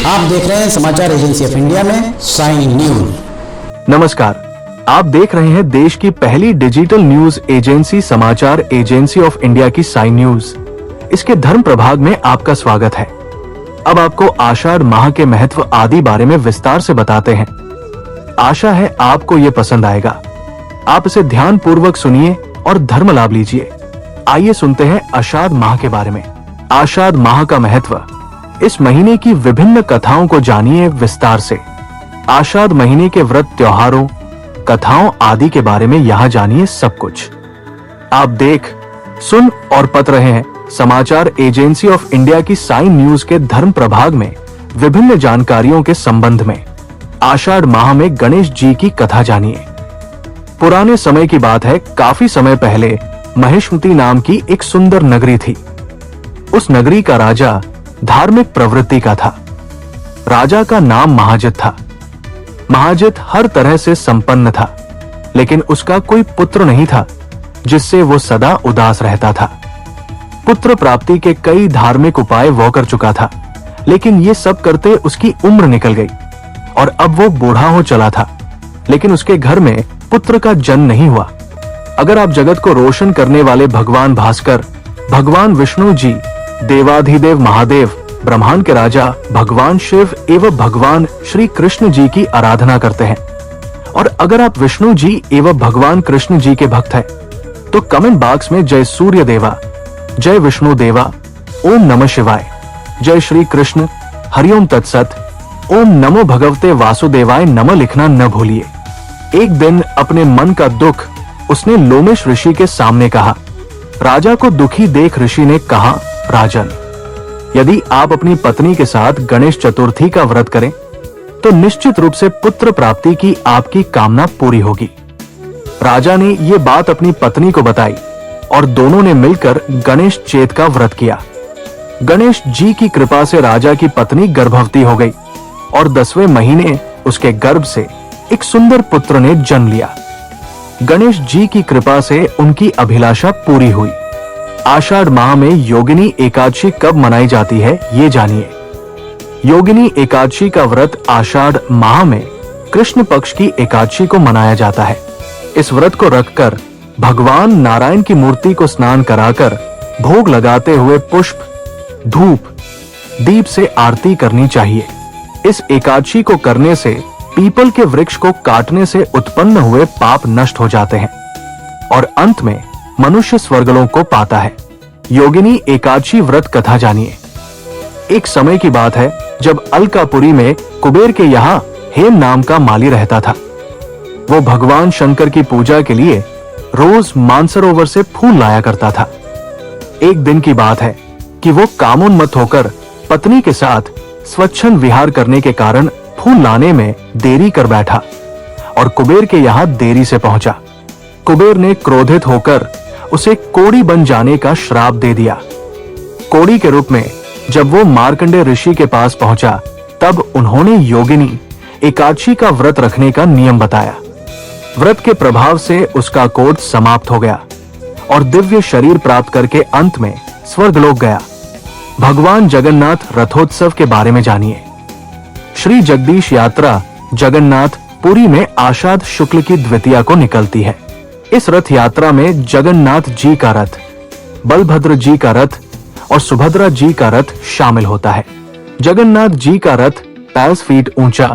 आप देख रहे हैं समाचार एजेंसी ऑफ इंडिया में साइन न्यूज। नमस्कार, आप देख रहे हैं देश की पहली डिजिटल न्यूज एजेंसी समाचार एजेंसी ऑफ इंडिया की साइन न्यूज। इसके धर्म प्रभाग में आपका स्वागत है। अब आपको आषाढ़ माह के महत्व आदि बारे में विस्तार से बताते हैं। आशा है आपको ये पसंद आएगा। आप इसे ध्यान पूर्वक सुनिए और धर्म लाभ लीजिए। आइए सुनते हैं आषाढ़ माह के बारे में। आषाढ़ माह का महत्व। इस महीने की विभिन्न कथाओं को जानिए विस्तार से। आषाढ़ महीने के व्रत, त्योहारों, कथाओं आदि के बारे में यहाँ जानिए सब कुछ। आप देख, सुन और पढ़ रहे हैं समाचार एजेंसी ऑफ इंडिया की साइन न्यूज के धर्म प्रभाग में विभिन्न जानकारियों के संबंध में। आषाढ़ माह में गणेश जी की कथा जानिए। पुराने समय की बात है, काफी समय पहले महिष्मती नाम की एक सुंदर नगरी थी। उस नगरी का राजा धार्मिक प्रवृत्ति का था। राजा का नाम महाजित था। महाजित हर तरह से संपन्न था, लेकिन उसका कोई पुत्र नहीं था, जिससे वो सदा उदास रहता था। पुत्र प्राप्ति के कई धार्मिक उपाय वो कर चुका था, लेकिन ये सब करते उसकी उम्र निकल गई और अब वो बूढ़ा हो चला था, लेकिन उसके घर में पुत्र का जन्म नहीं हुआ। अगर आप जगत को रोशन करने वाले भगवान भास्कर, भगवान विष्णु जी, देवाधिदेव महादेव, ब्रह्मांड के राजा भगवान शिव एवं भगवान श्री कृष्ण जी की आराधना करते हैं, और अगर आप विष्णु जी एवं भगवान कृष्ण जी के भक्त हैं, तो कमेंट बॉक्स में जय सूर्य देवा, जय विष्णु देवा, ओम नमः शिवाय, जय श्री कृष्ण, हरिओम तत्सत, ओम नमो भगवते वासुदेवाय नमः लिखना न भूलिए। एक दिन अपने मन का दुख उसने लोमेश ऋषि के सामने कहा। राजा को दुखी देख ऋषि ने कहा, राजन, यदि आप अपनी पत्नी के साथ गणेश चतुर्थी का व्रत करें तो निश्चित रूप से पुत्र प्राप्ति की आपकी कामना पूरी होगी। राजा ने ये बात अपनी पत्नी को बताई और दोनों ने मिलकर गणेश चेत का व्रत किया। गणेश जी की कृपा से राजा की पत्नी गर्भवती हो गई और 10वें महीने उसके गर्भ से एक सुंदर पुत्र ने जन्म लिया। गणेश जी की कृपा से उनकी अभिलाषा पूरी हुई। आषाढ़ माह में योगिनी एकादशी कब मनाई जाती है, ये जानिए। योगिनी एकादशी का व्रत आषाढ़ माह में कृष्ण पक्ष की एकादशी को मनाया जाता है। इस व्रत को रखकर भगवान नारायण की मूर्ति को स्नान कराकर भोग लगाते हुए पुष्प, धूप, दीप से आरती करनी चाहिए। इस एकादशी को करने से पीपल के वृक्ष को काटने से उत्पन्न हुए पाप नष्ट हो जाते हैं और अंत में मनुष्य स्वर्गलोक को पाता है। योगिनी एकादशी व्रत कथा जानिए। एक समय की बात है जब अलकापुरी में कुबेर के यहाँ हेम नाम का माली रहता था। वो भगवान शंकर की पूजा के लिए रोज मानसरोवर से फूल लाया करता था। एक दिन की बात है कि वो कामोन्मत्त होकर पत्नी के साथ स्वच्छंद विहार करने के कारण फूल लाने में देरी कर बैठा और कुबेर के यहाँ देरी से पहुंचा। कुबेर ने क्रोधित होकर उसे कोड़ी बन जाने का श्राप दे दिया। कोड़ी के रूप में जब वो मार्कंडेय ऋषि के पास पहुंचा, तब उन्होंने योगिनी एकादशी का व्रत रखने का नियम बताया। व्रत के प्रभाव से उसका कोढ़ समाप्त हो गया और दिव्य शरीर प्राप्त करके अंत में स्वर्गलोक गया। भगवान जगन्नाथ रथोत्सव के बारे में जानिए। श्री जगदीश यात्रा जगन्नाथ पुरी में आषाढ़ शुक्ल की द्वितीया को निकलती है। इस रथ यात्रा में जगन्नाथ जी का रथ, बलभद्र जी का रथ और सुभद्रा जी का रथ शामिल होता है। जगन्नाथ जी का रथ 22 फीट ऊंचा,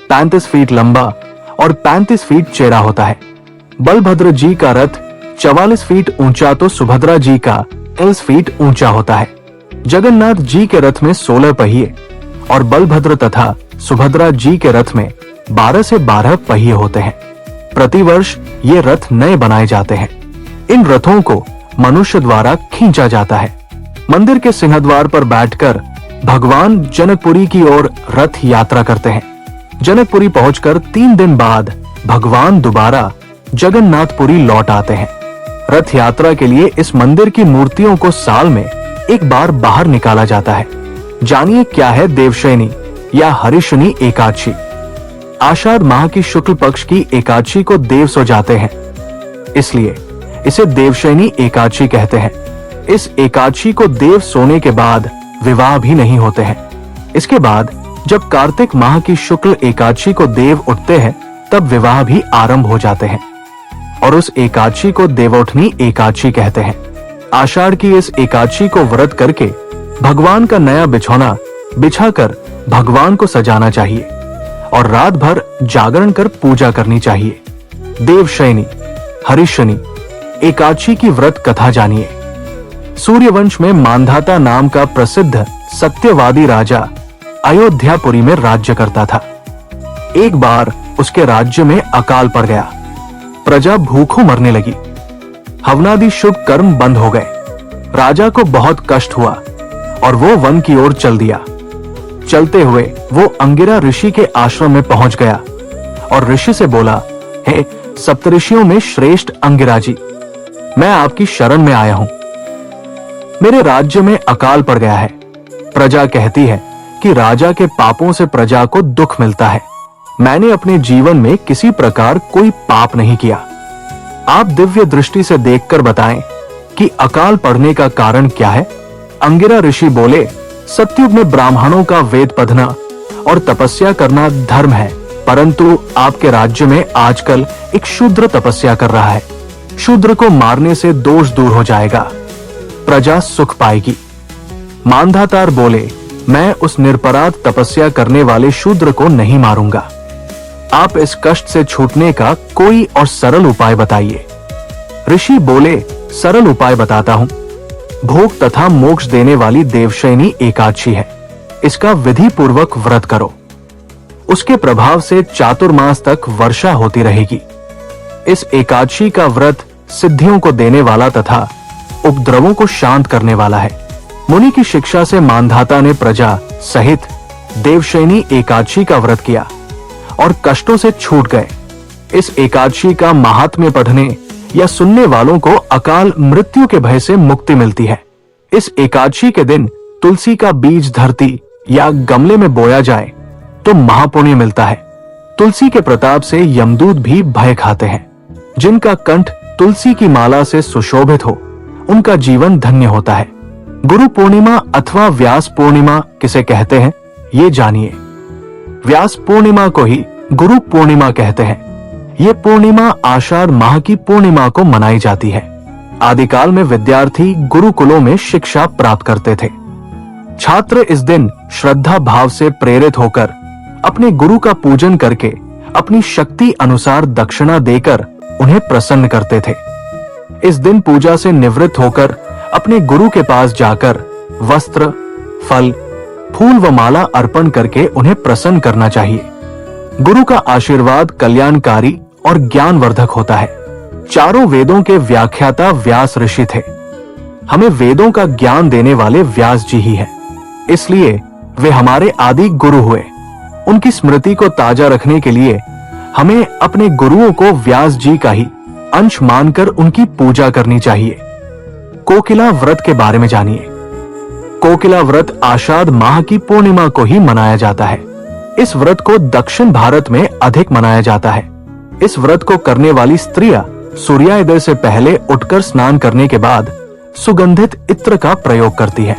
35 फीट लंबा और 35 फीट चौड़ा होता है। बलभद्र जी का रथ 44 फीट ऊंचा तो सुभद्रा जी का 23 फीट ऊंचा होता है। जगन्नाथ जी के रथ में 16 पहिए और बलभद्र तथा सुभद्रा जी के रथ में 12 से 12 पहिए होते हैं। प्रतिवर्ष ये रथ नए बनाए जाते हैं। इन रथों को मनुष्य द्वारा खींचा जाता है। मंदिर के सिंहद्वार पर बैठकर भगवान जनकपुरी की ओर रथ यात्रा करते हैं। जनकपुरी पहुंचकर 3 दिन बाद भगवान दोबारा जगन्नाथपुरी लौट आते हैं। रथ यात्रा के लिए इस मंदिर की मूर्तियों को साल में एक बार बाहर निकाला जाता है। जानिए क्या है देवशयनी या हरिशनी एकादशी। आषाढ़ माह की शुक्ल पक्ष की एकादशी को देव सो जाते हैं, इसलिए इसे देवशयनी एकादशी कहते हैं। इस एकादशी को देव सोने के बाद विवाह भी नहीं होते हैं। इसके बाद जब कार्तिक माह की शुक्ल एकादशी को देव उठते हैं तब विवाह भी आरंभ हो जाते हैं और उस एकादशी को देवोठनी एकादशी कहते हैं। आषाढ़ की इस एकादशी को व्रत करके भगवान का नया बिछौना बिछाकर भगवान को सजाना चाहिए और रात भर जागरण कर पूजा करनी चाहिए। देवशयनी हरिशनी एकादशी की व्रत कथा जानिए। सूर्यवंश में मांधाता नाम का प्रसिद्ध सत्यवादी राजा अयोध्यापुरी में राज्य करता था। एक बार उसके राज्य में अकाल पड़ गया। प्रजा भूखों मरने लगी। हवनादि शुभ कर्म बंद हो गए। राजा को बहुत कष्ट हुआ और वो वन की ओर चल दिया। चलते हुए वो अंगिरा ऋषि के आश्रम में पहुंच गया और ऋषि से बोला, हे सप्तऋषियों में श्रेष्ठ अंगिरा जी, मैं आपकी शरण में आया हूं। मेरे राज्य में अकाल पड़ गया है। प्रजा कहती है कि राजा के पापों से प्रजा को दुख मिलता है। मैंने अपने जीवन में किसी प्रकार कोई पाप नहीं किया। आप दिव्य दृष्टि से देखकर बताएं कि अकाल पड़ने का कारण क्या है। अंगिरा ऋषि बोले, सतयुग में ब्राह्मणों का वेद पढ़ना और तपस्या करना धर्म है, परंतु आपके राज्य में आजकल एक शूद्र तपस्या कर रहा है। शूद्र को मारने से दोष दूर हो जाएगा, प्रजा सुख पाएगी। मांधातार बोले, मैं उस निरपराध तपस्या करने वाले शूद्र को नहीं मारूंगा। आप इस कष्ट से छूटने का कोई और सरल उपाय बताइए। ऋषि बोले, सरल उपाय बताता हूं। भोग तथा मोक्ष देने वाली देवशयनी एकादशी है। इसका विधि पूर्वक व्रत करो। उसके प्रभाव से चातुर्मास तक वर्षा होती रहेगी। इस एकादशी का व्रत सिद्धियों को देने वाला तथा उपद्रवों को शांत करने वाला है। मुनि की शिक्षा से मांधाता ने प्रजा सहित देवशयनी एकादशी का व्रत किया और कष्टों से छूट गए। इस एकादशी का महात्म्य पढ़ने या सुनने वालों को अकाल मृत्यु के भय से मुक्ति मिलती है। इस एकादशी के दिन तुलसी का बीज धरती या गमले में बोया जाए तो महापुण्य मिलता है। तुलसी के प्रताप से यमदूत भी भय खाते हैं। जिनका कंठ तुलसी की माला से सुशोभित हो उनका जीवन धन्य होता है। गुरु पूर्णिमा अथवा व्यास पूर्णिमा किसे कहते हैं ये जानिए। व्यास पूर्णिमा को ही गुरु पूर्णिमा कहते हैं। ये पूर्णिमा आषाढ़ माह की पूर्णिमा को मनाई जाती है। आदिकाल में विद्यार्थी गुरुकुलों में शिक्षा प्राप्त करते थे। छात्र इस दिन श्रद्धा भाव से प्रेरित होकर अपने गुरु का पूजन करके अपनी शक्ति अनुसार दक्षिणा देकर उन्हें प्रसन्न करते थे। इस दिन पूजा से निवृत्त होकर अपने गुरु के पास जाकर वस्त्र, फल, फूल व माला अर्पण करके उन्हें प्रसन्न करना चाहिए। गुरु का आशीर्वाद कल्याणकारी और ज्ञानवर्धक होता है। चारों वेदों के व्याख्याता व्यास ऋषि थे। हमें वेदों का ज्ञान देने वाले व्यास जी ही हैं। इसलिए वे हमारे आदि गुरु हुए। उनकी स्मृति को ताजा रखने के लिए हमें अपने गुरुओं को व्यास जी का ही अंश मानकर उनकी पूजा करनी चाहिए। कोकिला व्रत के बारे में जानिए। कोकिला व्रत आषाढ़ माह की पूर्णिमा को ही मनाया जाता है। इस व्रत को दक्षिण भारत में अधिक मनाया जाता है। इस व्रत को करने वाली स्त्रियां सूर्योदय से पहले उठकर स्नान करने के बाद सुगंधित इत्र का प्रयोग करती है।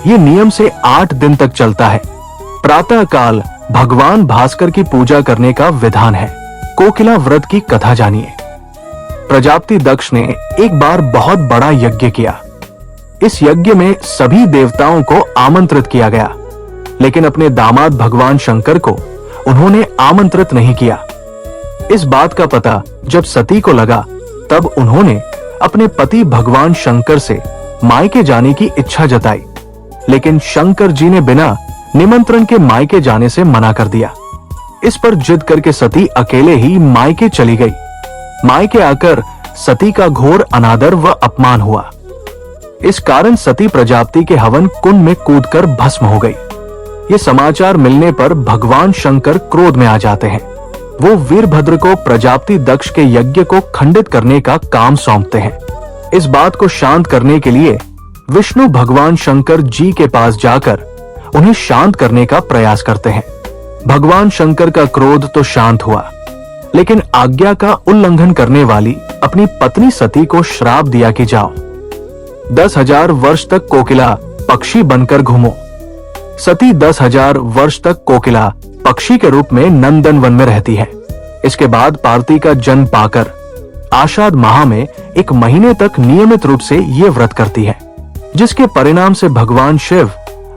ये नियम से 8 दिन तक चलता है। प्रातः काल भगवान भास्कर की पूजा करने का विधान है। कोकिला व्रत की कथा जानिए। प्रजापति दक्ष ने एक बार बहुत बड़ा यज्ञ किया। इस यज्ञ में सभी देवताओं को आमंत्रित किया गया, लेकिन अपने दामाद भगवान शंकर को उन्होंने आमंत्रित नहीं किया। इस बात का पता जब सती को लगा तब उन्होंने अपने पति भगवान शंकर से मायके जाने की इच्छा जताई, लेकिन शंकर जी ने बिना निमंत्रण के मायके जाने से मना कर दिया। इस पर जिद करके सती अकेले ही मायके चली गई। मायके आकर सती का घोर अनादर व अपमान हुआ। इस कारण सती प्रजापति के हवन कुंड में कूदकर भस्म हो गई। ये समाचार मिलने पर भगवान शंकर क्रोध में आ जाते हैं। वो वीरभद्र को प्रजापति दक्ष के यज्ञ को खंडित करने का काम सौंपते हैं। इस बात को शांत करने के लिए विष्णु भगवान शंकर जी के पास जाकर उन्हें शांत करने का प्रयास करते हैं। भगवान शंकर का क्रोध तो शांत हुआ, लेकिन आज्ञा का उल्लंघन करने वाली अपनी पत्नी सती को श्राप दिया कि जाओ 10,000 वर्ष तक कोकिला पक्षी बनकर घूमो। सती 10,000 वर्ष तक कोकिला पक्षी के रूप में नंदन वन में रहती है। इसके बाद पार्वती का जन्म पाकर आषाढ़ माह में 1 महीने तक नियमित रूप से ये व्रत करती है, जिसके परिणाम से भगवान शिव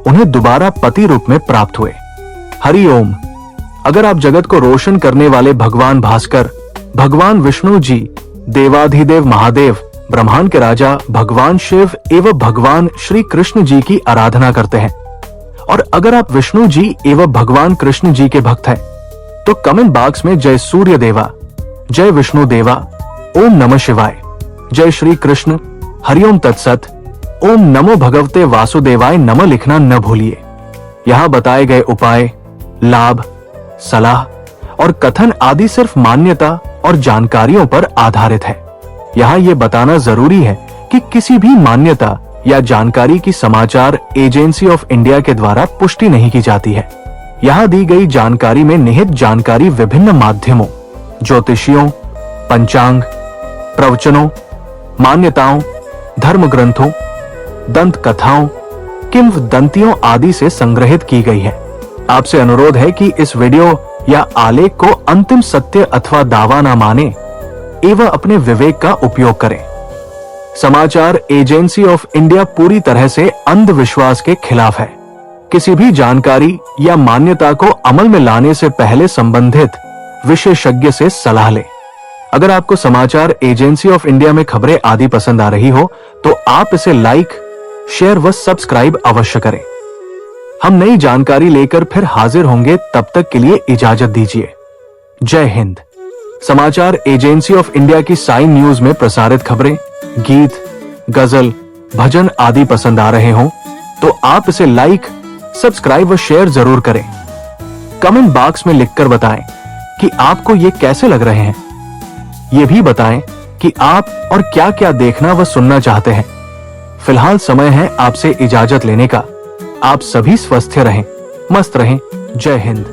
उन्हें दोबारा पति रूप में प्राप्त हुए। हरि ओम। अगर आप जगत को रोशन करने वाले भगवान भास्कर, भगवान विष्णु जी, देवाधिदेव महादेव, ब्रह्मांड के राजा भगवान शिव एवं भगवान श्री कृष्ण जी की आराधना करते हैं, और अगर आप विष्णु जी एवं भगवान कृष्ण जी के भक्त हैं, तो कमेंट बॉक्स में जय सूर्य देवा, जय विष्णु देवा, ओम नमः शिवाय, जय श्री कृष्ण, हरिओम तत्सत, ओम नमो भगवते वासुदेवाय नमः लिखना न भूलिए। यहाँ बताए गए उपाय, लाभ, सलाह और कथन आदि सिर्फ मान्यता और जानकारियों पर आधारित है। यहाँ ये बताना जरूरी है कि किसी भी मान्यता या जानकारी की समाचार एजेंसी ऑफ इंडिया के द्वारा पुष्टि नहीं की जाती है। यहाँ दी गई जानकारी में निहित जानकारी विभिन्न माध्यमों, ज्योतिषियों, पंचांग, प्रवचनों, मान्यताओं, धर्म ग्रंथों, दंत कथाओं, किंवदंतियों आदि से संग्रहित की गई है। आपसे अनुरोध है कि इस वीडियो या आलेख को अंतिम सत्य अथवा दावा न माने एवं अपने विवेक का उपयोग करें। समाचार एजेंसी ऑफ इंडिया पूरी तरह से अंधविश्वास के खिलाफ है। किसी भी जानकारी या मान्यता को अमल में लाने से पहले संबंधित विशेषज्ञ से सलाह लें। अगर आपको समाचार एजेंसी ऑफ इंडिया में खबरें आदि पसंद आ रही हो तो आप इसे लाइक, शेयर व सब्सक्राइब अवश्य करें। हम नई जानकारी लेकर फिर हाजिर होंगे, तब तक के लिए इजाजत दीजिए। जय हिंद। समाचार एजेंसी ऑफ इंडिया की साइन न्यूज में प्रसारित खबरें, गीत, गजल, भजन आदि पसंद आ रहे हों तो आप इसे लाइक, सब्सक्राइब व शेयर जरूर करें। कमेंट बॉक्स में लिखकर बताएं कि आपको ये कैसे लग रहे हैं। ये भी बताएं कि आप और क्या क्या देखना व सुनना चाहते हैं। फिलहाल समय है आपसे इजाजत लेने का। आप सभी स्वस्थ रहें, मस्त रहें। जय हिंद।